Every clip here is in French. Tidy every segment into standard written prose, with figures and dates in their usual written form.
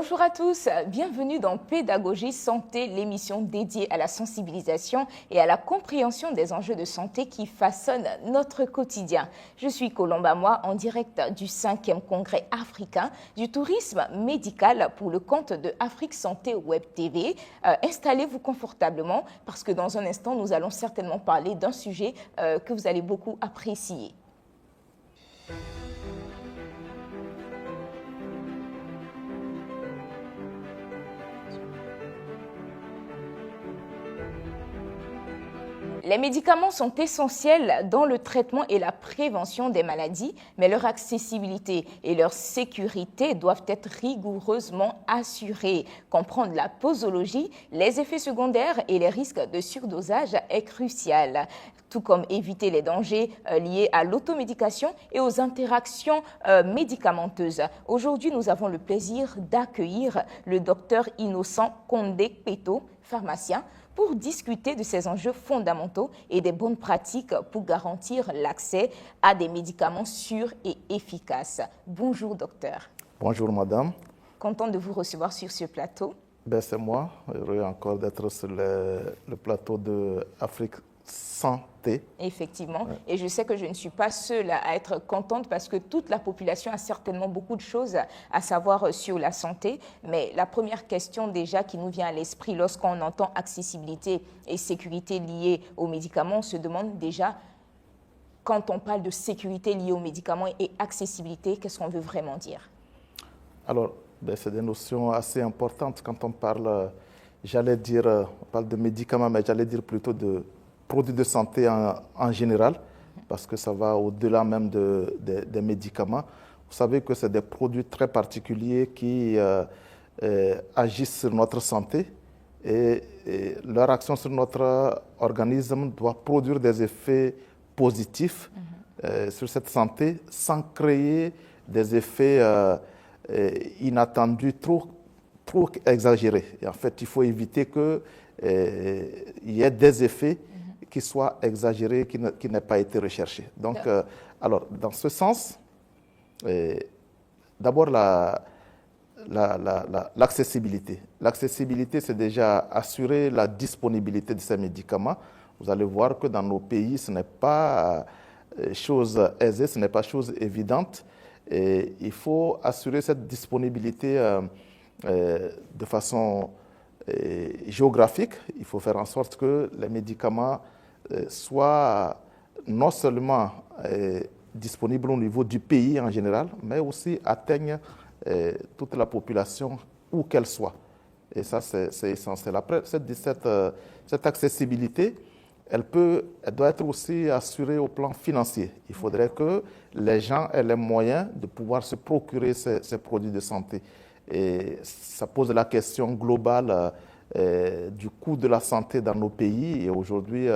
Bonjour à tous, bienvenue dans Pédagogie Santé, l'émission dédiée à la sensibilisation et à la compréhension des enjeux de santé qui façonnent notre quotidien. Je suis Colomba Moi, en direct du 5e congrès africain du tourisme médical pour le compte de Afrique Santé Web TV. Installez-vous confortablement parce que dans un instant, nous allons certainement parler d'un sujet que vous allez beaucoup apprécier. Les médicaments sont essentiels dans le traitement et la prévention des maladies, mais leur accessibilité et leur sécurité doivent être rigoureusement assurées. Comprendre la posologie, les effets secondaires et les risques de surdosage est crucial, tout comme éviter les dangers liés à l'automédication et aux interactions médicamenteuses. Aujourd'hui, nous avons le plaisir d'accueillir le docteur Innocent Condé-Peto, pharmacien, pour discuter de ces enjeux fondamentaux et des bonnes pratiques pour garantir l'accès à des médicaments sûrs et efficaces. Bonjour docteur. Bonjour madame. Content de vous recevoir sur ce plateau. C'est moi, heureux encore d'être sur le plateau de Afrique Santé. Effectivement, et je sais que je ne suis pas seule à être contente parce que toute la population a certainement beaucoup de choses à savoir sur la santé. Mais la première question déjà qui nous vient à l'esprit lorsqu'on entend accessibilité et sécurité liées aux médicaments, on se demande déjà, quand on parle de sécurité liée aux médicaments et accessibilité, qu'est-ce qu'on veut vraiment dire? Alors, c'est des notions assez importantes quand on parle, on parle de médicaments, mais j'allais dire plutôt de produits de santé en général, parce que ça va au-delà même des médicaments. Vous savez que c'est des produits très particuliers qui agissent sur notre santé et leur action sur notre organisme doit produire des effets positifs sur cette santé sans créer des effets inattendus trop exagérés. Et en fait, il faut éviter qu'il y ait des effets qui soient exagérés, qui n'aient pas été recherchés. Donc, alors, dans ce sens, d'abord l'accessibilité. L'accessibilité, c'est déjà assurer la disponibilité de ces médicaments. Vous allez voir que dans nos pays, ce n'est pas chose aisée, ce n'est pas chose évidente. Et il faut assurer cette disponibilité de façon géographique. Il faut faire en sorte que les médicaments soient non seulement disponibles au niveau du pays en général, mais aussi atteignent toute la population où qu'elle soit. Et ça, c'est essentiel. Après, cette accessibilité, elle doit être aussi assurée au plan financier. Il faudrait que les gens aient les moyens de pouvoir se procurer ces produits de santé. Et ça pose la question globale du coût de la santé dans nos pays. Et aujourd'hui,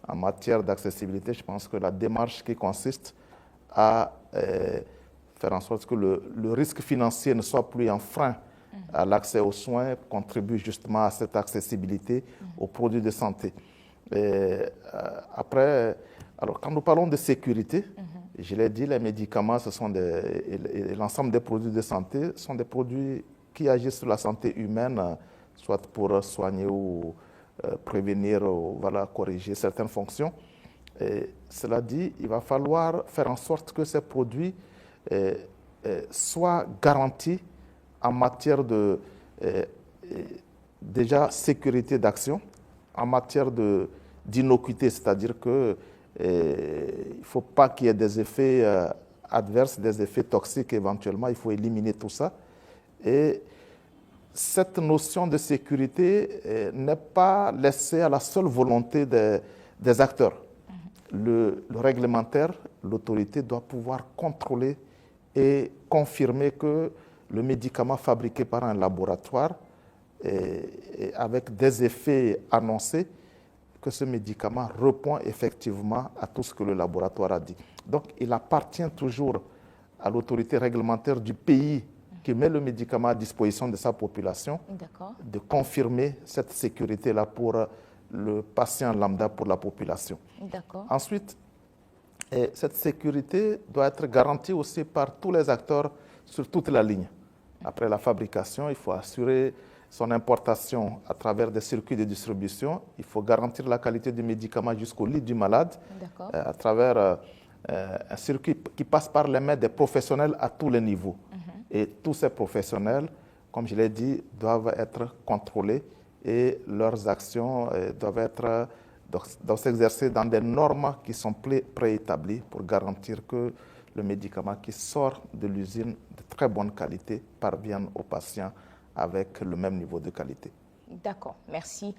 en matière d'accessibilité, je pense que la démarche qui consiste à faire en sorte que le risque financier ne soit plus un frein à l'accès aux soins contribue justement à cette accessibilité aux produits de santé. Après, alors quand nous parlons de sécurité, je l'ai dit, les médicaments, et l'ensemble des produits de santé sont des produits qui agissent sur la santé humaine, soit pour soigner ou prévenir ou corriger certaines fonctions. Et cela dit, il va falloir faire en sorte que ces produits soient garantis en matière de déjà sécurité d'action, en matière d'innocuité, c'est-à-dire que il ne faut pas qu'il y ait des effets adverses, des effets toxiques éventuellement, il faut éliminer tout ça. Et cette notion de sécurité n'est pas laissée à la seule volonté des acteurs. Le réglementaire, l'autorité doit pouvoir contrôler et confirmer que le médicament fabriqué par un laboratoire et avec des effets annoncés, que ce médicament répond effectivement à tout ce que le laboratoire a dit. Donc, il appartient toujours à l'autorité réglementaire du pays qui met le médicament à disposition de sa population de confirmer cette sécurité-là pour le patient lambda, pour la population. Ensuite, cette sécurité doit être garantie aussi par tous les acteurs sur toute la ligne. Après la fabrication, il faut assurer son importation à travers des circuits de distribution. Il faut garantir la qualité du médicament jusqu'au lit du malade à travers un circuit qui passe par les mains des professionnels à tous les niveaux. Et tous ces professionnels, comme je l'ai dit, doivent être contrôlés et leurs actions doivent s'exercer dans des normes qui sont préétablies pour garantir que le médicament qui sort de l'usine de très bonne qualité parvienne aux patients avec le même niveau de qualité. D'accord, merci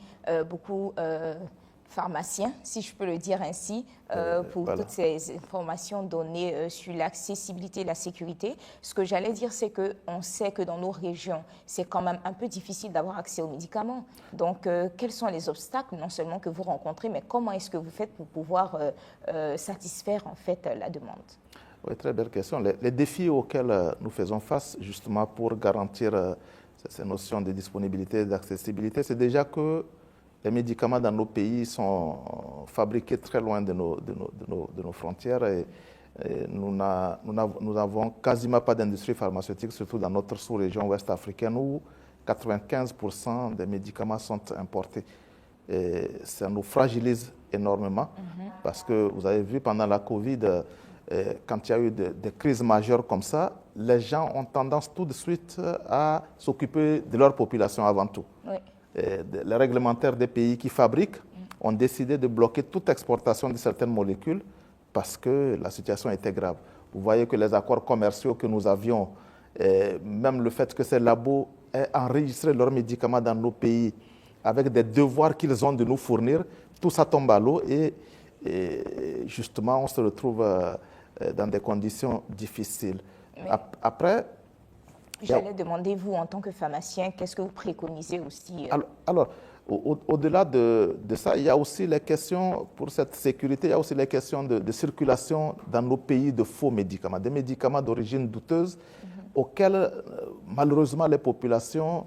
beaucoup pharmacien, si je peux le dire ainsi, pour toutes ces informations données sur l'accessibilité et la sécurité. Ce que j'allais dire, c'est qu'on sait que dans nos régions, c'est quand même un peu difficile d'avoir accès aux médicaments. Donc, quels sont les obstacles, non seulement que vous rencontrez, mais comment est-ce que vous faites pour pouvoir satisfaire en fait la demande? Oui, très belle question. Les défis auxquels nous faisons face, justement, pour garantir ces notions de disponibilité et d'accessibilité, c'est déjà que les médicaments dans nos pays sont fabriqués très loin de nos frontières et nous n'avons quasiment pas d'industrie pharmaceutique, surtout dans notre sous-région ouest africaine où 95% des médicaments sont importés. Et ça nous fragilise énormément parce que vous avez vu pendant la Covid, quand il y a eu des crises majeures comme ça, les gens ont tendance tout de suite à s'occuper de leur population avant tout. Oui. Les réglementaires des pays qui fabriquent ont décidé de bloquer toute exportation de certaines molécules parce que la situation était grave. Vous voyez que les accords commerciaux que nous avions, même le fait que ces labos aient enregistré leurs médicaments dans nos pays avec des devoirs qu'ils ont de nous fournir, tout ça tombe à l'eau et justement on se retrouve dans des conditions difficiles. Après, j'allais demander, vous, en tant que pharmacien, qu'est-ce que vous préconisez aussi Alors, au-delà de ça, il y a aussi les questions, pour cette sécurité, il y a aussi les questions de circulation dans nos pays de faux médicaments, des médicaments d'origine douteuse auxquels, malheureusement, les populations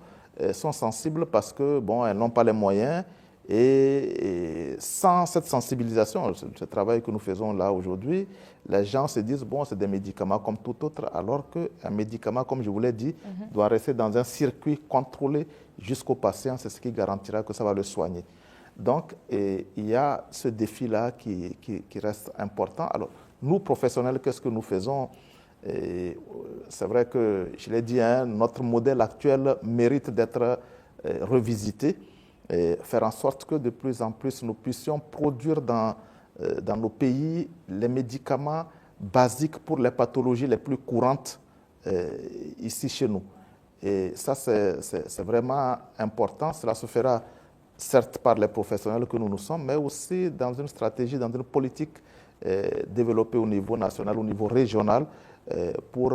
sont sensibles parce que, bon, elles n'ont pas les moyens. Et sans cette sensibilisation, ce travail que nous faisons là aujourd'hui, les gens se disent, bon, c'est des médicaments comme tout autre, alors qu'un médicament, comme je vous l'ai dit, doit rester dans un circuit contrôlé jusqu'au patient. C'est ce qui garantira que ça va le soigner. Donc, il y a ce défi-là qui reste important. Alors, nous, professionnels, qu'est-ce que nous faisons? C'est vrai que, je l'ai dit, notre modèle actuel mérite d'être revisité. Et faire en sorte que de plus en plus nous puissions produire dans nos pays les médicaments basiques pour les pathologies les plus courantes ici chez nous. Et ça, c'est vraiment important. Cela se fera certes par les professionnels que nous sommes, mais aussi dans une stratégie, dans une politique développée au niveau national, au niveau régional, pour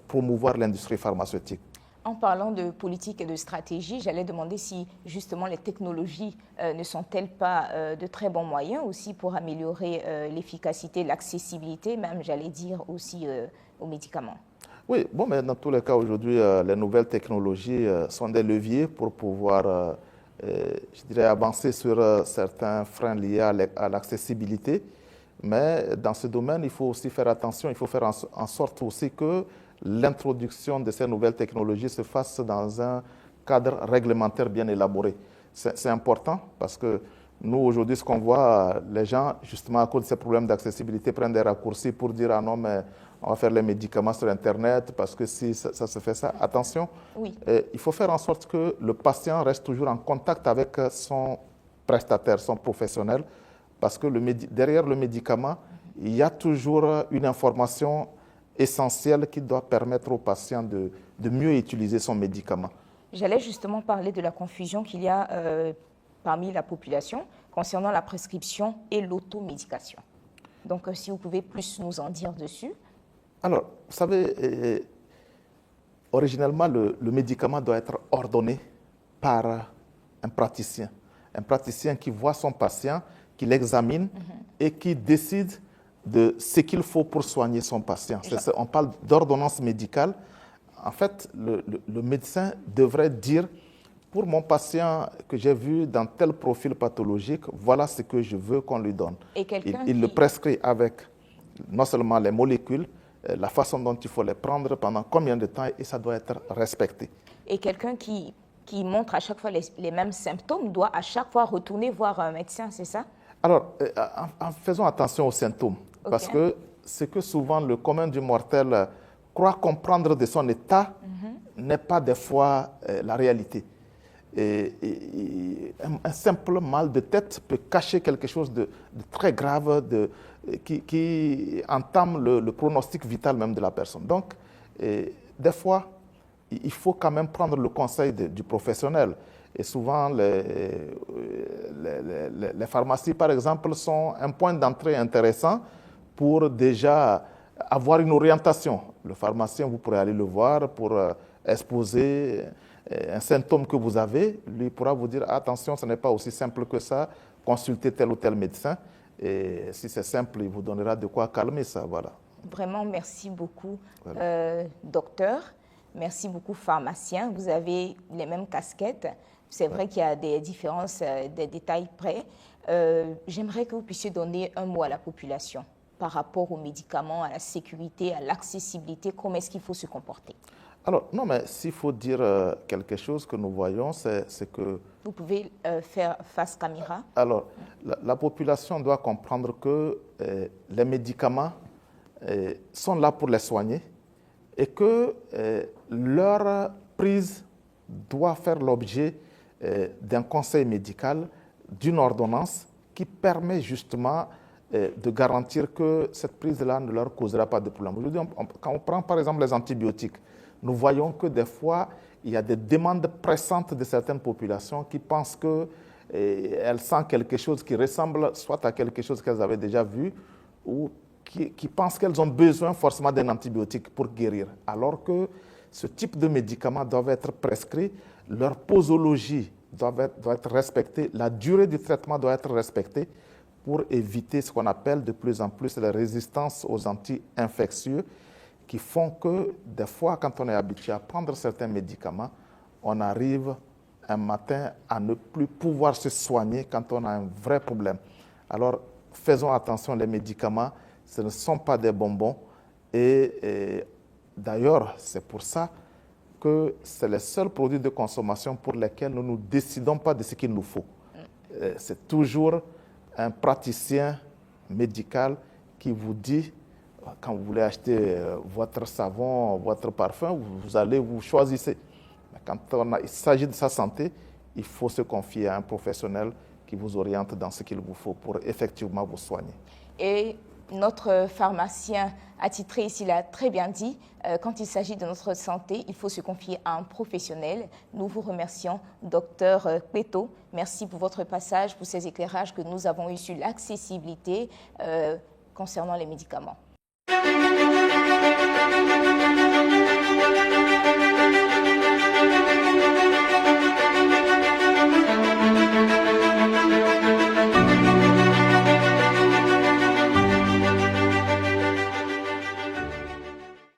promouvoir l'industrie pharmaceutique. En parlant de politique et de stratégie, j'allais demander si justement les technologies ne sont-elles pas de très bons moyens aussi pour améliorer l'efficacité, l'accessibilité, même j'allais dire aussi aux médicaments. Oui, bon, mais dans tous les cas aujourd'hui, les nouvelles technologies sont des leviers pour pouvoir, je dirais, avancer sur certains freins liés à l'accessibilité. Mais dans ce domaine, il faut aussi faire attention, il faut faire en sorte aussi que l'introduction de ces nouvelles technologies se fasse dans un cadre réglementaire bien élaboré. C'est important parce que nous, aujourd'hui, ce qu'on voit, les gens, justement, à cause de ces problèmes d'accessibilité, prennent des raccourcis pour dire « Ah non, mais on va faire les médicaments sur Internet parce que si ça se fait ça… » Attention, oui. Il faut faire en sorte que le patient reste toujours en contact avec son prestataire, son professionnel, parce que derrière le médicament, il y a toujours une information essentielle qui doit permettre au patient de mieux utiliser son médicament. J'allais justement parler de la confusion qu'il y a parmi la population concernant la prescription et l'automédication. Donc, si vous pouvez plus nous en dire dessus. Alors, vous savez, originellement, le médicament doit être ordonné par un praticien qui voit son patient, qui l'examine et qui décide de ce qu'il faut pour soigner son patient. On parle d'ordonnance médicale. En fait, le médecin devrait dire, pour mon patient que j'ai vu dans tel profil pathologique, voilà ce que je veux qu'on lui donne. Et il le prescrit avec non seulement les molécules, la façon dont il faut les prendre, pendant combien de temps, et ça doit être respecté. Et quelqu'un qui montre à chaque fois les mêmes symptômes doit à chaque fois retourner voir un médecin, c'est ça? Alors, en faisant attention aux symptômes, parce que ce que souvent le commun du mortel croit comprendre de son état n'est pas des fois la réalité. Et un simple mal de tête peut cacher quelque chose de très grave qui entame le pronostic vital même de la personne. Donc, des fois, il faut quand même prendre le conseil du professionnel. Et souvent, les pharmacies, par exemple, sont un point d'entrée intéressant pour déjà avoir une orientation. Le pharmacien, vous pourrez aller le voir pour exposer un symptôme que vous avez. Lui pourra vous dire, attention, ce n'est pas aussi simple que ça, consultez tel ou tel médecin. Et si c'est simple, il vous donnera de quoi calmer ça. Voilà. Vraiment, merci beaucoup, docteur. Merci beaucoup, pharmacien. Vous avez les mêmes casquettes. C'est vrai qu'il y a des différences, des détails près. J'aimerais que vous puissiez donner un mot à la population par rapport aux médicaments, à la sécurité, à l'accessibilité. Comment est-ce qu'il faut se comporter? Alors, non, mais s'il faut dire quelque chose que nous voyons, c'est que... Vous pouvez faire face caméra. Alors, la population doit comprendre que les médicaments sont là pour les soigner et que leur prise doit faire l'objet d'un conseil médical, d'une ordonnance qui permet justement de garantir que cette prise-là ne leur causera pas de problème. Aujourd'hui, quand on prend par exemple les antibiotiques, nous voyons que des fois, il y a des demandes pressantes de certaines populations qui pensent qu'elles sentent quelque chose qui ressemble soit à quelque chose qu'elles avaient déjà vu ou qui pensent qu'elles ont besoin forcément d'un antibiotique pour guérir. Alors que ce type de médicaments doivent être prescrits, leur posologie doit être respectée, la durée du traitement doit être respectée pour éviter ce qu'on appelle de plus en plus la résistance aux anti-infectieux qui font que des fois, quand on est habitué à prendre certains médicaments, on arrive un matin à ne plus pouvoir se soigner quand on a un vrai problème. Alors, faisons attention, les médicaments, ce ne sont pas des bonbons. Et d'ailleurs, c'est pour ça que c'est les seuls produits de consommation pour lesquels nous ne décidons pas de ce qu'il nous faut. C'est toujours un praticien médical qui vous dit, quand vous voulez acheter votre savon, votre parfum, vous choisissez. Mais quand il s'agit de sa santé, il faut se confier à un professionnel qui vous oriente dans ce qu'il vous faut pour effectivement vous soigner. Et notre pharmacien attitré ici l'a très bien dit, quand il s'agit de notre santé, il faut se confier à un professionnel. Nous vous remercions, docteur Kpeto. Merci pour votre passage, pour ces éclairages que nous avons eus sur l'accessibilité concernant les médicaments.